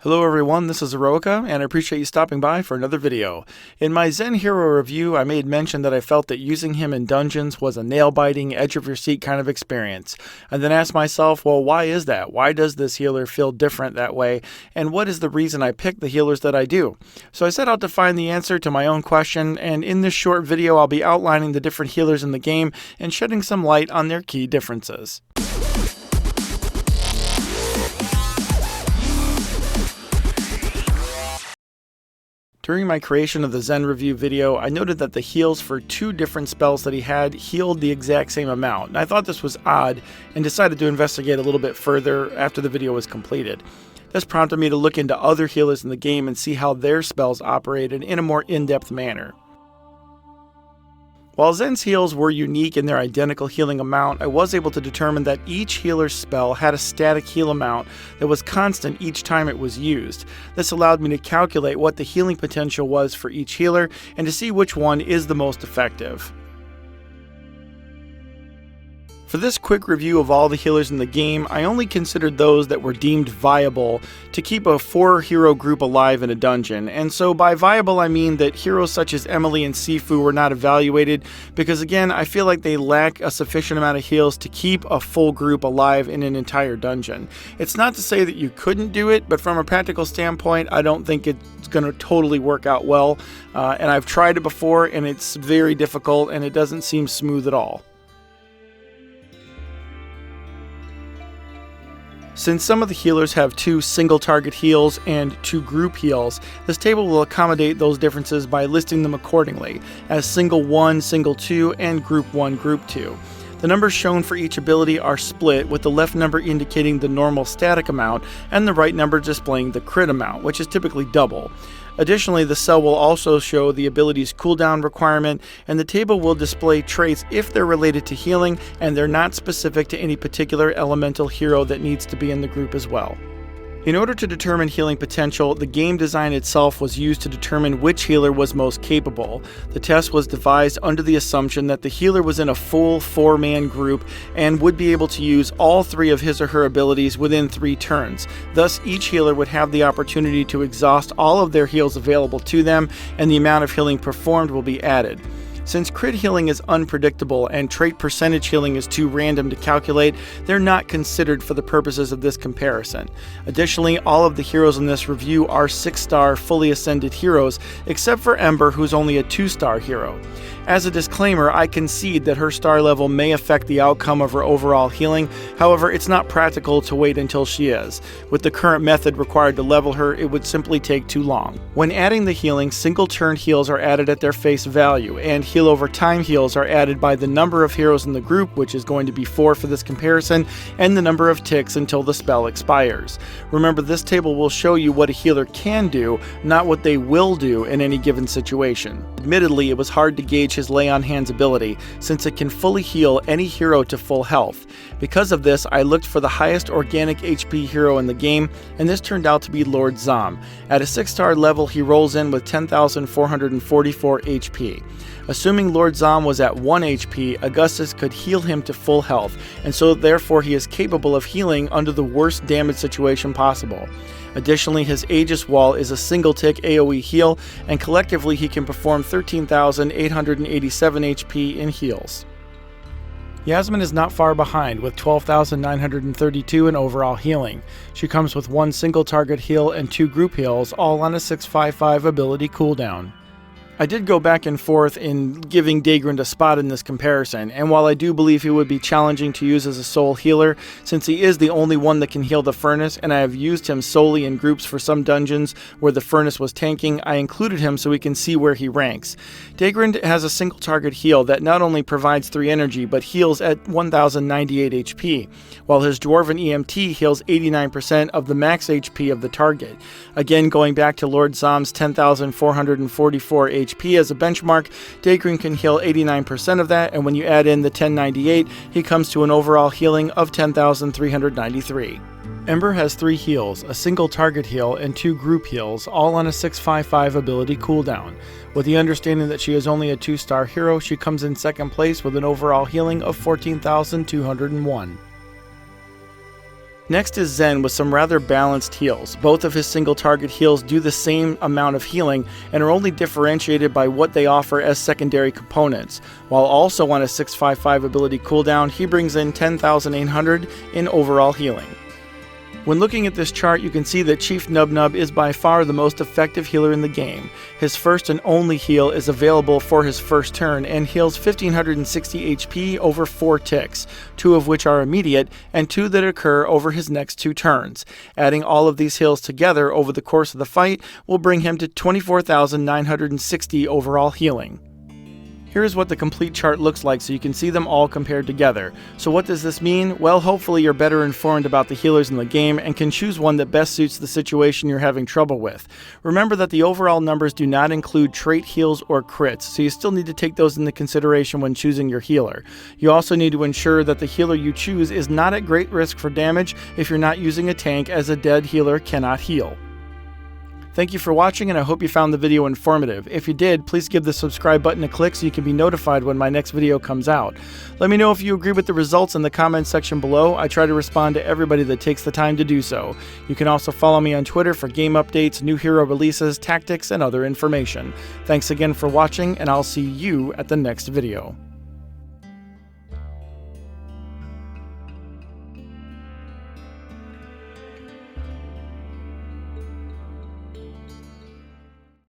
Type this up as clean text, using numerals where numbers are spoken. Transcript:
Hello everyone, this is Aeroica, and I appreciate you stopping by for another video. In my Zen Hero review, I made mention that I felt that using him in dungeons was a nail-biting, edge-of-your-seat kind of experience. And then asked myself, well, why is that? Why does this healer feel different that way? And what is the reason I pick the healers that I do? So I set out to find the answer to my own question, and in this short video I'll be outlining the different healers in the game and shedding some light on their key differences. During my creation of the Zen review video, I noted that the heals for two different spells that he had healed the exact same amount. And I thought this was odd and decided to investigate a little bit further after the video was completed. This prompted me to look into other healers in the game and see how their spells operated in a more in-depth manner. While Zen's heals were unique in their identical healing amount, I was able to determine that each healer's spell had a static heal amount that was constant each time it was used. This allowed me to calculate what the healing potential was for each healer and to see which one is the most effective. For this quick review of all the healers in the game, I only considered those that were deemed viable to keep a 4-hero group alive in a dungeon. And so by viable I mean that heroes such as Emily and Sifu were not evaluated because again I feel like they lack a sufficient amount of heals to keep a full group alive in an entire dungeon. It's not to say that you couldn't do it, but from a practical standpoint I don't think it's going to totally work out well. And I've tried it before and it's very difficult and it doesn't seem smooth at all. Since some of the healers have 2 single target heals and 2 group heals, this table will accommodate those differences by listing them accordingly, as single 1, single 2, and group 1, group 2. The numbers shown for each ability are split, with the left number indicating the normal static amount and the right number displaying the crit amount, which is typically double. Additionally, the cell will also show the ability's cooldown requirement, and the table will display traits if they're related to healing and they're not specific to any particular elemental hero that needs to be in the group as well. In order to determine healing potential, the game design itself was used to determine which healer was most capable. The test was devised under the assumption that the healer was in a full 4-man group and would be able to use all 3 of his or her abilities within 3 turns. Thus, each healer would have the opportunity to exhaust all of their heals available to them, and the amount of healing performed will be added. Since crit healing is unpredictable and trait percentage healing is too random to calculate, they're not considered for the purposes of this comparison. Additionally, all of the heroes in this review are 6-star fully ascended heroes, except for Ember, who's only a 2-star hero. As a disclaimer, I concede that her star level may affect the outcome of her overall healing, however, it's not practical to wait until she is. With the current method required to level her, it would simply take too long. When adding the healing, single turn heals are added at their face value, and heal over time heals are added by the number of heroes in the group, which is going to be 4 for this comparison, and the number of ticks until the spell expires. Remember, this table will show you what a healer can do, not what they will do in any given situation. Admittedly, it was hard to gauge his Lay on Hands ability, since it can fully heal any hero to full health. Because of this, I looked for the highest organic HP hero in the game, and this turned out to be Lord Zom. At a 6-star level, he rolls in with 10,444 HP. Assuming Lord Zom was at 1 HP, Augustus could heal him to full health, and so therefore he is capable of healing under the worst damage situation possible. Additionally, his Aegis Wall is a single-tick AoE heal, and collectively he can perform 13,887 HP in heals. Yasmin is not far behind, with 12,932 in overall healing. She comes with 1 single target heal and 2 group heals, all on a 655 ability cooldown. I did go back and forth in giving Dagrind a spot in this comparison, and while I do believe he would be challenging to use as a sole healer, since he is the only one that can heal the furnace, and I have used him solely in groups for some dungeons where the furnace was tanking, I included him so we can see where he ranks. Dagrind has a single target heal that not only provides 3 energy, but heals at 1,098 HP, while his Dwarven EMT heals 89% of the max HP of the target. Again, going back to Lord Zom's 10,444 HP as a benchmark, Dagrind can heal 89% of that, and when you add in the 1098, he comes to an overall healing of 10,393. Ember has 3 heals, a single target heal and 2 group heals, all on a 655 ability cooldown. With the understanding that she is only a 2-star hero, she comes in second place with an overall healing of 14,201. Next is Zen with some rather balanced heals. Both of his single target heals do the same amount of healing and are only differentiated by what they offer as secondary components. While also on a 655 ability cooldown, he brings in 10,800 in overall healing. When looking at this chart, you can see that Chief Nubnub is by far the most effective healer in the game. His first and only heal is available for his first turn and heals 1560 HP over 4 ticks, 2 of which are immediate and 2 that occur over his next 2 turns. Adding all of these heals together over the course of the fight will bring him to 24,960 overall healing. Here's what the complete chart looks like so you can see them all compared together. So what does this mean? Well, hopefully you're better informed about the healers in the game and can choose one that best suits the situation you're having trouble with. Remember that the overall numbers do not include trait heals or crits, so you still need to take those into consideration when choosing your healer. You also need to ensure that the healer you choose is not at great risk for damage if you're not using a tank, as a dead healer cannot heal. Thank you for watching, and I hope you found the video informative. If you did, please give the subscribe button a click so you can be notified when my next video comes out. Let me know if you agree with the results in the comments section below. I try to respond to everybody that takes the time to do so. You can also follow me on Twitter for game updates, new hero releases, tactics, and other information. Thanks again for watching, and I'll see you at the next video.